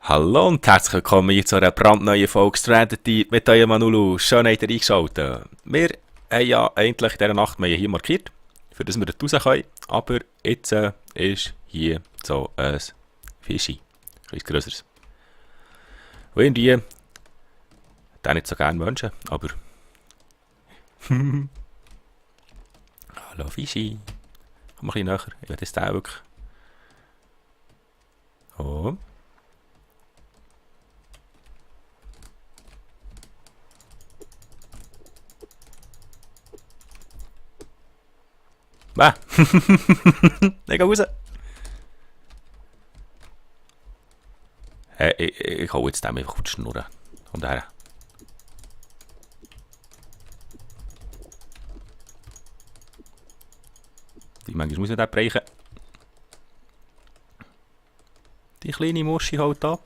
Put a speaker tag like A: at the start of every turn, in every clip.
A: Hallo und herzlich willkommen hier zu einer brandneuen Folge Strategy mit eurem Manulu. Schön, habt ihr eingeschaltet. Wir haben ja eigentlich in dieser Nacht hier markiert, für das wir dort raus können. Aber jetzt ist hier so ein Fischi. Etwas grösseres. Und irgendwie, den nicht so gerne Menschen, aber... Hallo Fischi. Komm ein bisschen näher. Ich will das den wirklich... Oh. Bäh. Ich geh raus. Hey, ich hau jetzt dem einfach auf die Schnur. Und her. Manchmal muss ich den brechen. Die kleine Muschi haut ab.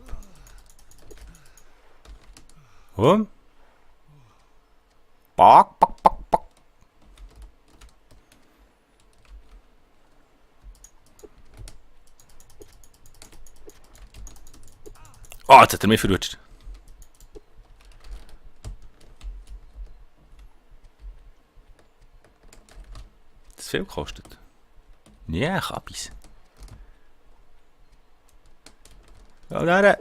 A: Und? Pack, pack, pack, pack. Oh, jetzt hat er mich verrutscht. Das viel gekostet. Ja, Kabis. Ja, da.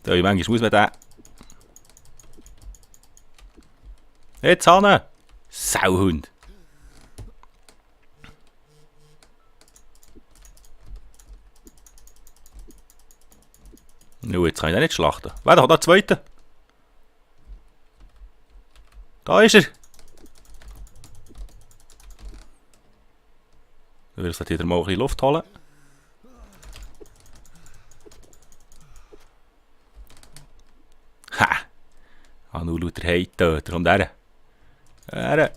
A: Da, manchmal muss man den... Jetzt hin! Sauhund! Nun, jetzt kann ich den nicht schlachten. Wer da? Da der zweite? Da ist er! Ich will hier mal ein bisschen Luft holen. Ha! Ah, nur lauter Heitöter. Kommt her. Her.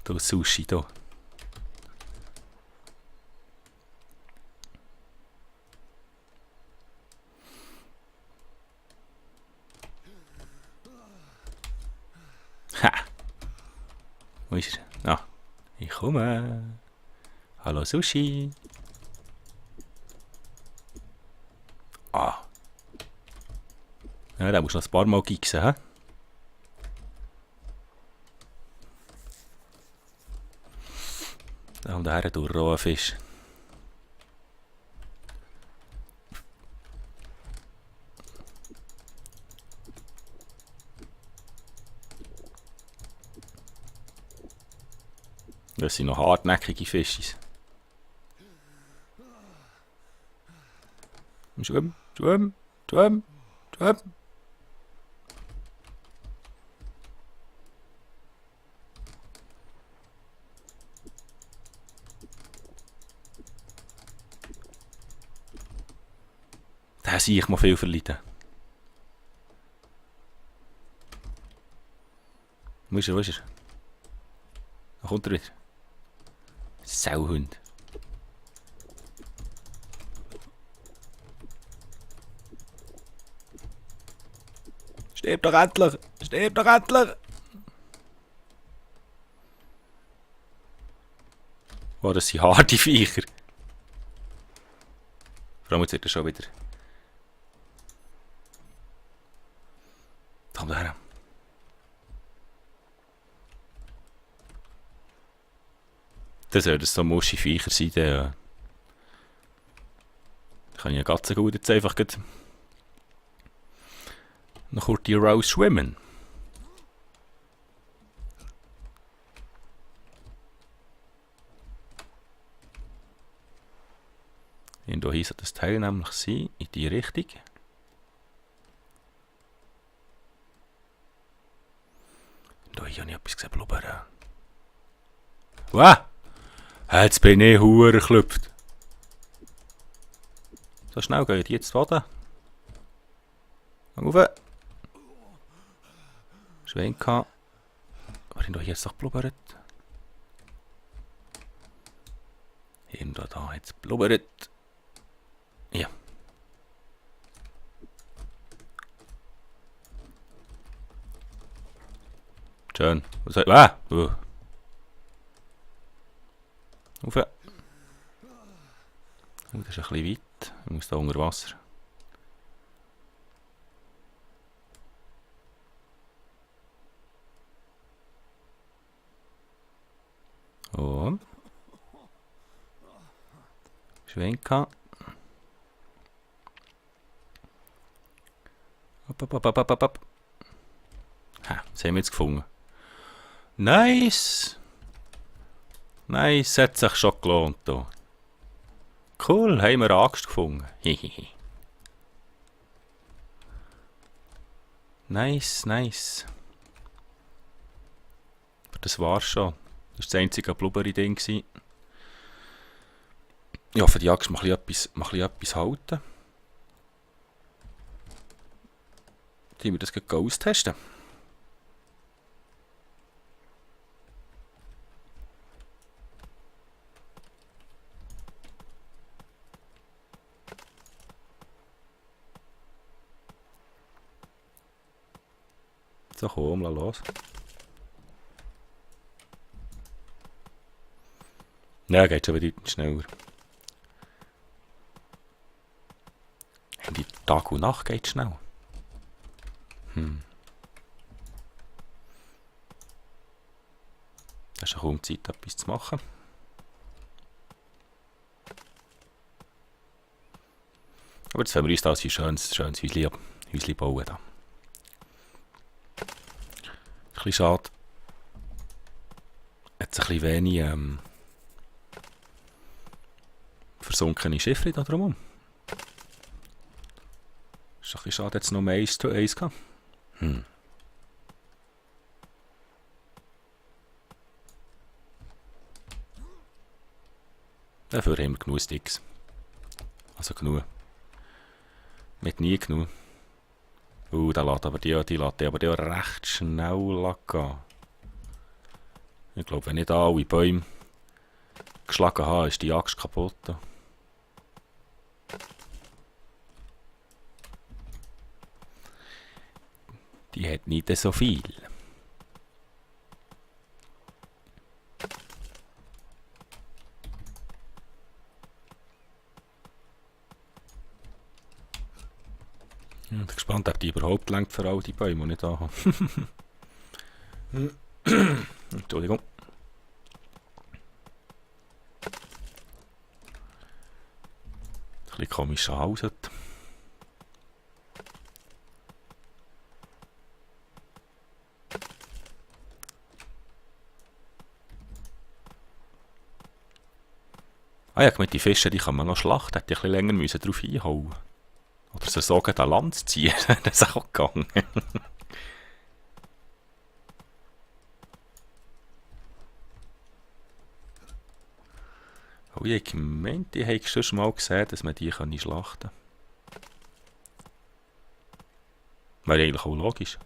A: Da Sushi da. Ha! Wo ist er? Ah, ich komme. Hallo Sushi. Ah. Ja, da musst du noch ein paar Mal gixen, hä? Da kommt her durch rohen Fisch. Das sind noch hartnäckige Fische. Schwimm, schwimm, schwimm, schwimm. Da sehe ich mal viel verleiden. Wo ist er, wo ist er? Da kommt er wieder. Sauhund. Stirb doch endlich! Stirb doch endlich! Oh, das sind harte Viecher. Vor allem jetzt wird er schon wieder. Komm da her. Das soll so Muschi-Viecher sein, dann kann ich ja ganz gut jetzt einfach noch kurz raus schwimmen. Irgendwo hier soll das Teil nämlich sein, in die Richtung. Da hier habe ich etwas gesehen, blubbern. Wow! Jetzt bin ich hure geklüpft. So schnell geht jetzt zu Boden. Gang rauf. Schwenk an. Aber ich doch jetzt doch blubbert. Irgendwo da jetzt blubbert. Ja. Schön. Was soll... Rauf. Das ist ein bisschen weit. Ich muss da unter Wasser. Und. Schwenken. Hopp. Ha, das haben wir jetzt gefunden. Nice! Nice, hat sich schon gelohnt hier. Cool, haben wir Axt gefunden. Nice. Aber das war's schon. Das war das einzige Blubberi-Ding. Ich hoffe, die Axt macht etwas halten. Die wir das gleich austesten. So, komm, lass los. Ja, geht schon bedeutend schneller. Die Tag und Nacht geht schnell. Da ist ja kaum Zeit, etwas zu machen. Aber jetzt wollen wir uns da ein schönes Häuschen bauen. Da. Ein bisschen schade. Jetzt ein bisschen wenig versunkene Schiffe da drumherum. Ist ein bisschen schade, jetzt noch mehr 1:1 gehabt. Dafür haben wir genug Sticks. Also genug. Mit nie genug. Der lässt aber die lässt aber die auch recht schnell gehen. Ich glaube, wenn ich da alle Bäume geschlagen habe, ist die Axt kaputt. Die hat nicht so viel. Ich bin gespannt, ob die überhaupt lenkt für all die Bäume, die ich da habe. Entschuldigung. Ein bisschen komischer Haus. Ah ja, die Fische, die kann man noch schlachten. Hätte ich ein bisschen länger müssen drauf einhauen. Oder so sagen, an Land zu ziehen. Das ist auch gegangen. Oh, ich meinte, ich hätte schon mal gesehen, dass man die schlachten kann. Wäre eigentlich auch logisch.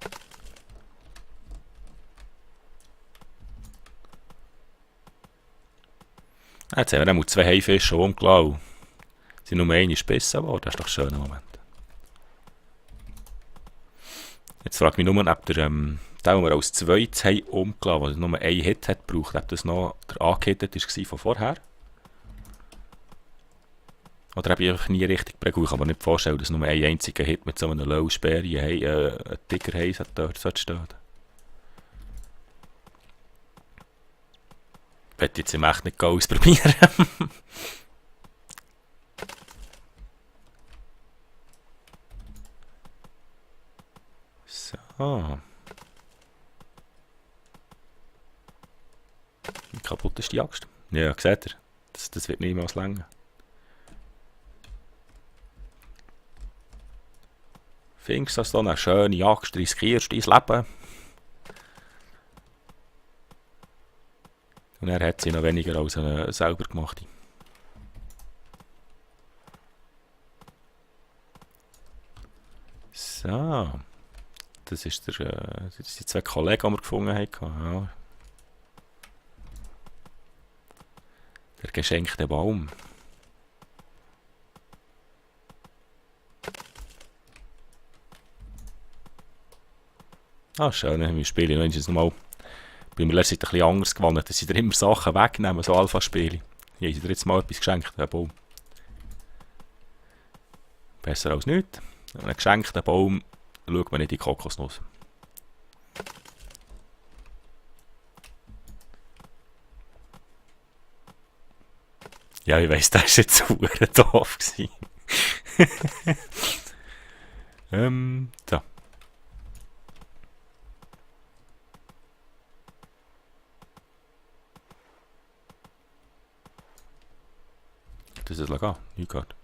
A: Jetzt haben wir einmal 2 Haifische umgelassen. Sie sind nur eine gebissen worden. Das ist doch ein schöner Moment. Jetzt frage ich mich nur, ob der den wir als zweites haben umgelassen, weil er nur einen Hit hat gebraucht, ob das noch der angehittet war von vorher. Oder habe ich einfach nie richtig prägt. Ich kann mir nicht vorstellen, dass nur ein einziger Hit mit so einem low Sperry ein Tigerhai dort stehen. Ich werde jetzt im echt nicht ausprobieren. So. Wie kaputt ist die Axt? Ja, seht ihr? Das wird niemals länger. Findest du das dann eine schöne Axt, riskierst dein Leben? Und er hat sie noch weniger als eine selber gemacht. So. Das ist das sind die 2 Kollegen, die wir gefunden haben. Ja. Der geschenkte Baum. Ah, schön, wir spielen noch mal Bei mir letztes Jahr ein bisschen anders gewonnen, dass sie dir immer Sachen wegnehmen, so Alpha-Spiele. Hier haben sie dir jetzt mal etwas geschenkt, einen Baum. Besser als nichts. Einen geschenkten Baum schaut man nicht in die Kokosnuss. Ja, ich weiss, das war jetzt verdammt doof. So. Das ist legal, nicht gehört.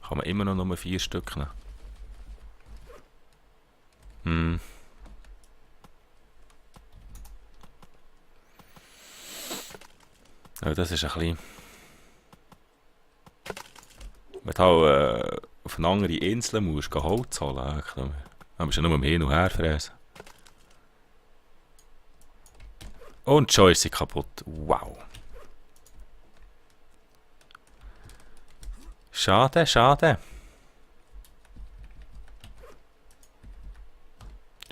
A: Kann man immer noch nur 4 Stück nehmen. Aber das ist ein bisschen... Wenn du halt, auf eine andere Insel musst, Holz holen, dann musst du nur im Hin und Her fräsen. Und schon ist sie kaputt. Wow. Schade, schade.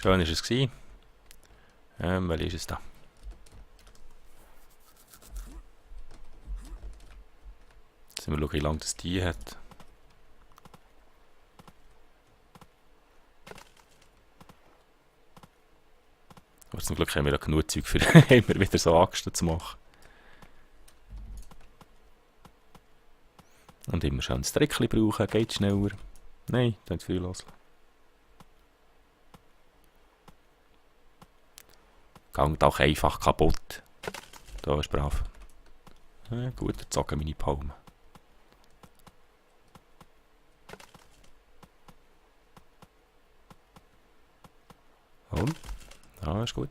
A: Schön war es gewesen. Wer ist es da? Jetzt müssen wir schauen, wie lange das die hat. Aber zum Glück haben wir ja genug Zeug für immer wieder so Axten zu machen. Und immer schön ein Strickchen brauchen, geht schneller. Nein, dann zu viel los. Geht auch einfach kaputt. Da ist brav. Ja, gut, erzogen meine Palmen. Und? Ja, ist gut.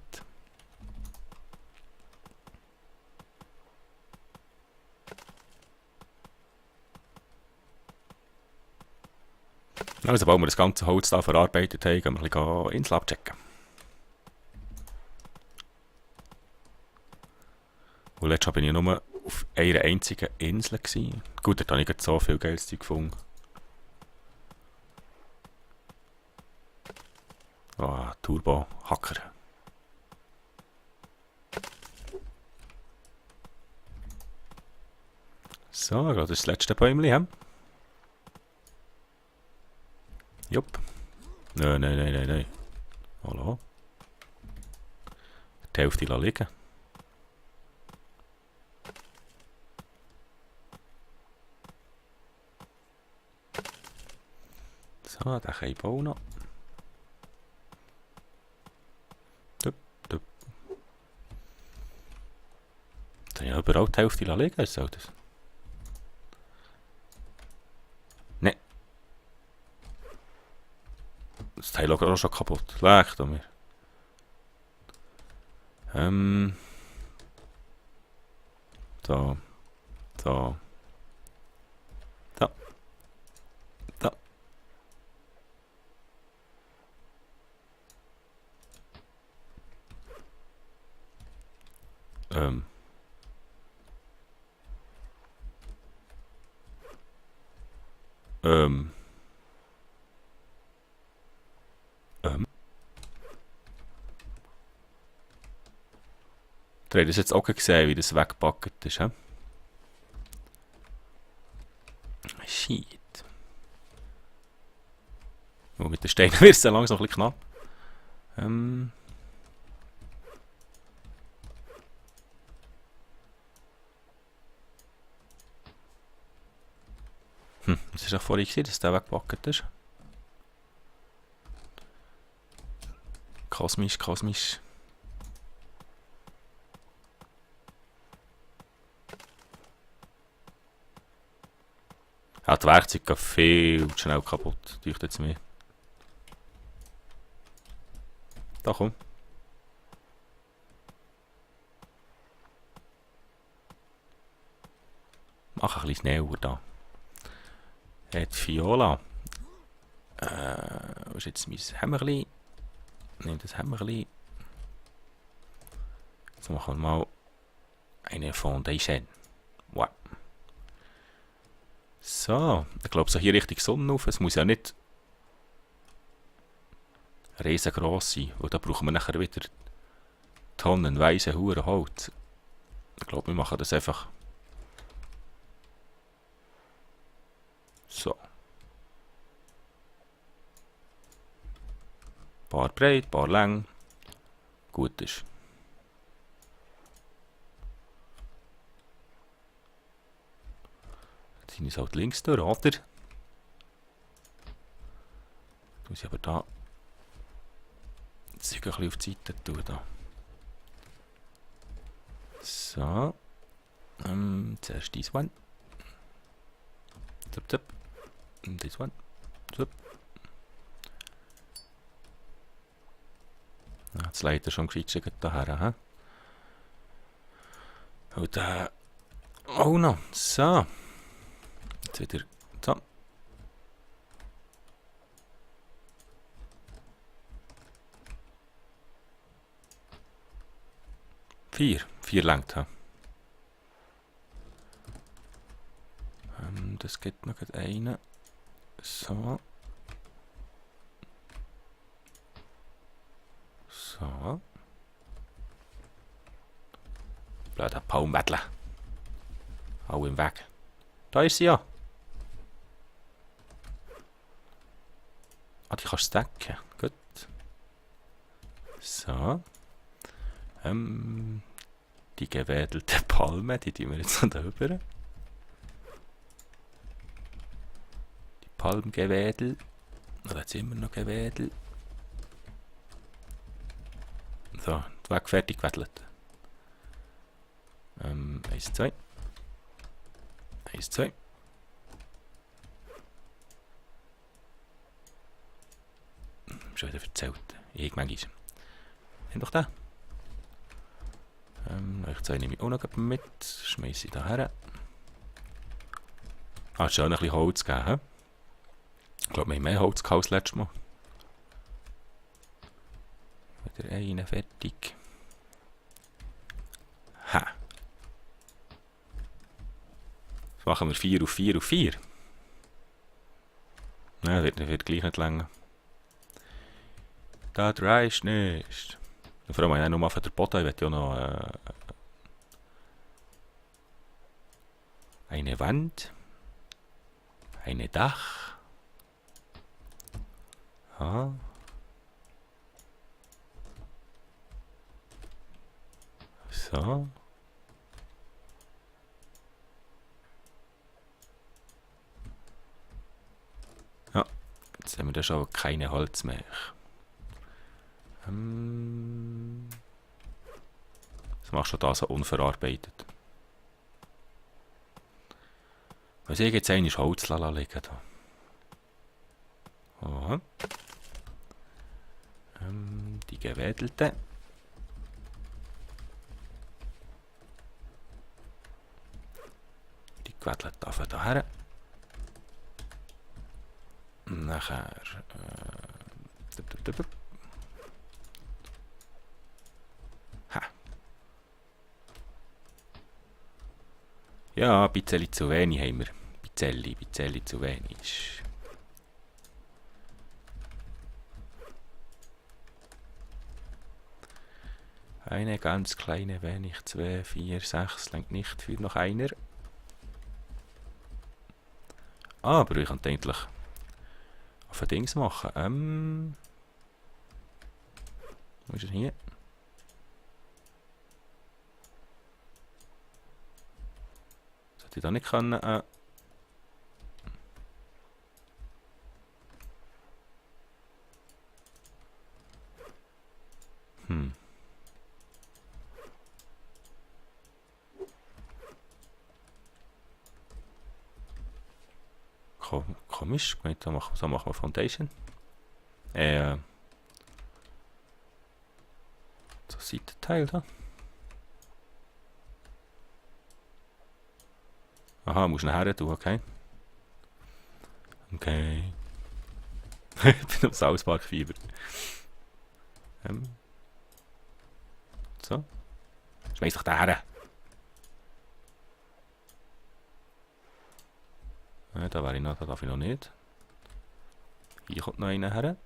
A: Also, sobald wir das ganze Holz hier verarbeitet haben, gehen wir ein bisschen Insel abchecken. Und letztes Mal war ich nur auf einer einzigen Insel. Gut, da habe ich nicht so viel geiles Zeug gefunden. Oh, Turbo-Hacker. So, das ist das letzte Bäumchen. Jupp. Nein. Hallo. Die Hälfte liegen. So, den kann ich bauen noch. Dup. Da habe ich überall die Hälfte liegen. Was soll das? Nein. Das Teil ist auch schon kaputt. Leicht an mir. Da. Ihr habt das jetzt auch gesehen, wie das weggepackt ist, he? Shit. Oh, mit den Steinen wird es dann langsam ein bisschen knapp. Das war doch vorhin gesehen, dass der weggepackt ist. Kosmisch. Ja, die Werkzeuge gehen viel zu schnell kaputt. Durch jetzt mehr. Da komm. Mach ein bisschen schneller da. Hat Viola. Wo ist jetzt mein Hämmerli? Nimm das Hämmerli. Jetzt machen wir mal eine Foundation. Wow. So, ich glaube so hier Richtung Sonne auf. Es muss ja nicht riesengroß sein, weil da brauchen wir nachher wieder tonnenweise Huren Holz. Ich glaube, wir machen das einfach so. Ein paar breit, ein paar lang. Gut ist. Jetzt sind wir halt links durch, oder? Jetzt muss ich aber da Zeug ein bisschen auf die Seite tun. Da. So. Zuerst this one. Zup, zup. Und this one. Zup. Ja, jetzt leider schon gescheit daher. Und auch noch. So. Jetzt wieder. So. Vier langt. Das geht noch eine. So. So. Blöder Baumwettler. Hau im Weg. Da ist sie ja. Ah, die kannst du stacken. Gut. So. Die gewädelte Palme, die tun wir jetzt noch da rüber. Die Palmgewedel. Oder jetzt immer noch Gewedel. So, das Weg fertig gewedelt. 1, 2. 1, 2. Schon wieder erzählt. Ich manchmal. Nimm doch den. Euch zwei nehme ich auch noch mit. Schmeiße ich da her. Ah, es schon ein bisschen Holz gegeben. Ich glaube, wir haben mehr Holz gehabt als letztes Mal. Wieder eine fertig. Ha. Jetzt machen wir 4 auf 4 auf 4. Nein, wird gleich nicht länger. Das reicht nicht. Vor allem nur mal für den Boden. Ich will ja noch eine Wand. Eine Dach. Ah. So. Ja, jetzt haben wir da schon keine Holz mehr. Was machst du da so unverarbeitet? Was ich jetzt eigentlich Holz liegen da. Oh. Die gewädelte. Die gewedelt darf da her. Nachher. Ha. Ja, ein bisschen zu wenig haben wir. Ein bisschen zu wenig. Eine ganz kleine wenig. 2, 4, 6. Längt nicht für noch einer. Ah, aber ich kann eigentlich auf ein Dings machen. Wo ist er hier? Sollte ich da nicht können? Komisch. So machen wir Foundation. Das Seitenteil da. Aha, muss nachher tun, okay. Okay. Ich bin am Salzparkfieber. So. Schmeiß doch den her. Ja, da wäre ich noch, da darf ich noch nicht. Hier kommt noch einer her.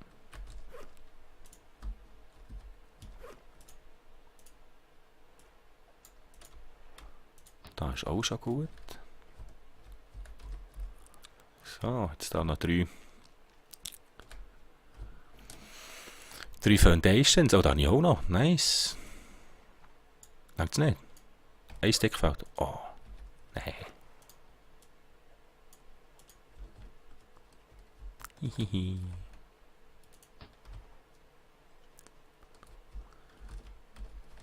A: Da ist auch schon gut. So, jetzt da noch drei Foundations. Oh, da habe ich auch noch. Nice. Merkt es nicht? Ein Stick fällt. Oh, nein. Hihihi.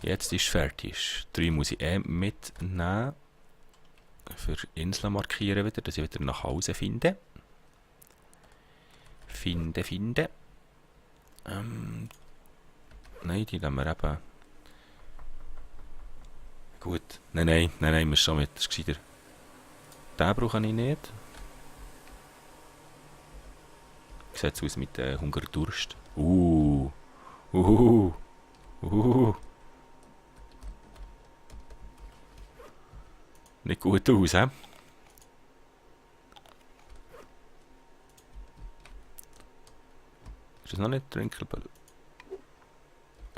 A: Jetzt ist fertig. 3 muss ich mitnehmen. Für Inseln markieren wieder, dass ich wieder nach Hause finde. Finde. Nein, die nehmen wir eben. Gut. Nein, wir müssen schon mit. Das ist gescheiter. Den brauche ich nicht. Wie sieht es aus mit Hunger und Durst? Nicht gut aus, hä? Ist das noch nicht drinkable?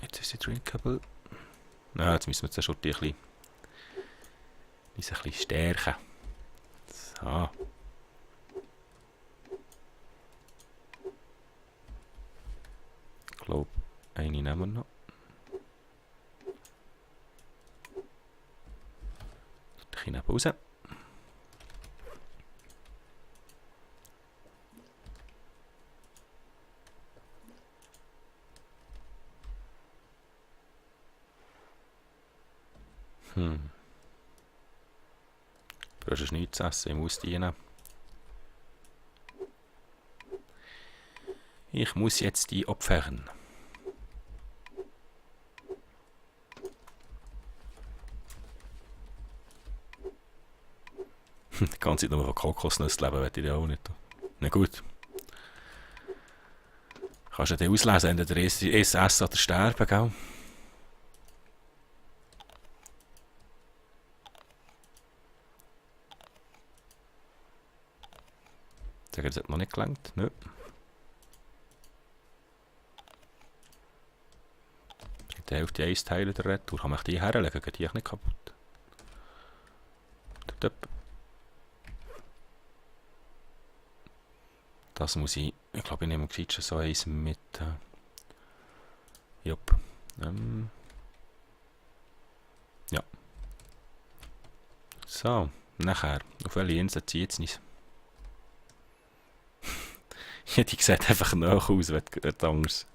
A: Jetzt ist sie drinkable. Na, jetzt müssen wir das schon ein bisschen stärken. So. Ich glaube, eine nehmen wir noch. Ich nehme raus. Du brauchst nichts zu essen, ich muss dienen. Ich muss jetzt die opfern. Die ganze Zeit nur von Kokosnüsse leben, will ich auch nicht. Na gut. Kannst du dir auslesen, entweder essen oder sterben, gell? Das hat noch nicht gelangt. Nö. Die Hälfte Eisteile der Retour. Kann man die herlegen? Geht die nicht kaputt? Das muss ich glaube, ich nehme gescheit schon so eins mit. Jupp. Ja. So, nachher. Auf welche Insel zieht es nicht? Ja, die sieht einfach nach aus, wenn anders.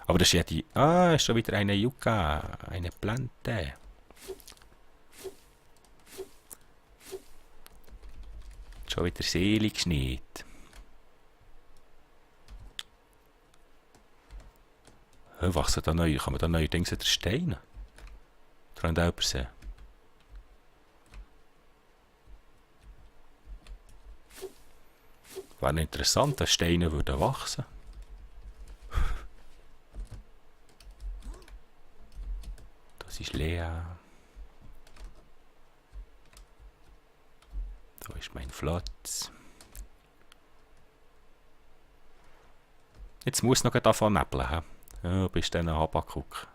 A: Aber das ist ja die. Ah, ist schon wieder eine Yucca. Eine Plante. Schon wieder selig geschneit. Wachsen da neu? Kann man da neue Dinge erstellen? Kann man das sehen? Wäre interessant, dass Steine würden wachsen. Das ist Lea. Da ist mein Flotz. Jetzt muss noch davon nebeln. Ja, bist du dann ein Habakuk.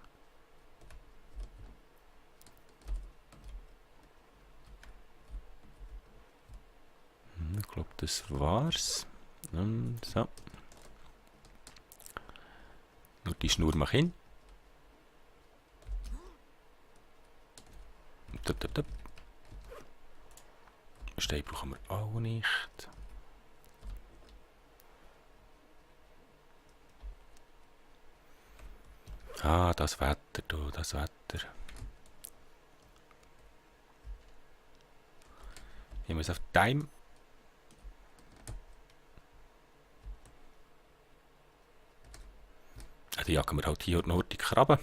A: Ich glaube, das war's. So. Nur die Schnur mach hin. Stein brauchen wir auch nicht. Ah, das Wetter, du, das Wetter. Ich muss auf Time. Dann jagen wir halt hier und noch die Krabben.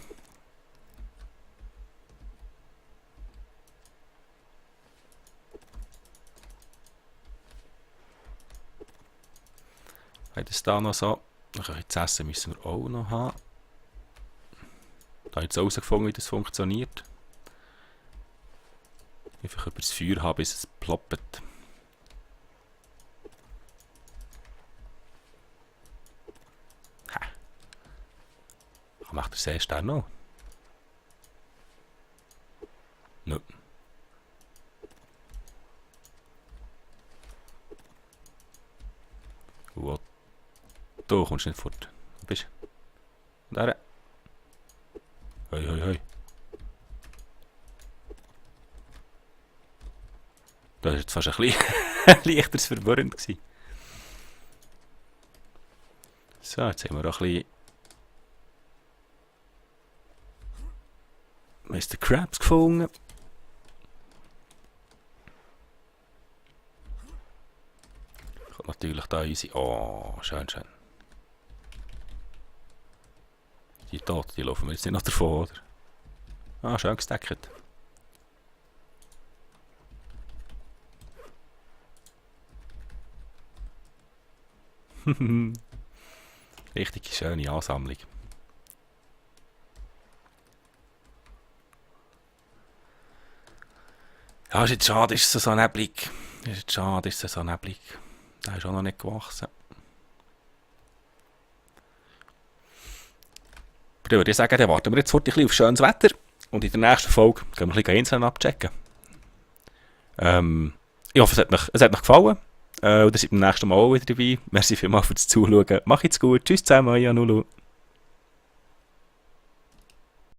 A: Wenn das da noch so. Das Essen müssen wir auch noch haben. Da habe ich jetzt herausgefunden, wie das funktioniert. Einfach über das Feuer haben, bis es ploppt. Macht der Seestern noch? Nö. What? Du kommst nicht fort. Wo bist du? Da. Hoi, hoi, hoi. Das war jetzt fast ein bisschen leichteres verwirrend gewesen. So, jetzt haben wir auch ein bisschen Mr. Krabs gefunden. Kommt natürlich da unsere... Oh, schön, schön. Die Toten, die laufen wir jetzt nicht noch davon, oder? Ah, schön gesteckt. Richtig schöne Ansammlung. Ja, ist jetzt schade, ist es so neblig. Ist jetzt schade, ist es so neblig. Der ist auch noch nicht gewachsen. Aber dann würde ich sagen, dann warten wir jetzt ein bisschen auf schönes Wetter. Und in der nächsten Folge gehen wir ein bisschen Inseln abchecken. Ich hoffe, es hat euch gefallen. Und ihr seid beim nächsten Mal auch wieder dabei. Merci vielmals fürs Zuschauen. Macht's gut. Tschüss zusammen, euer Nulu.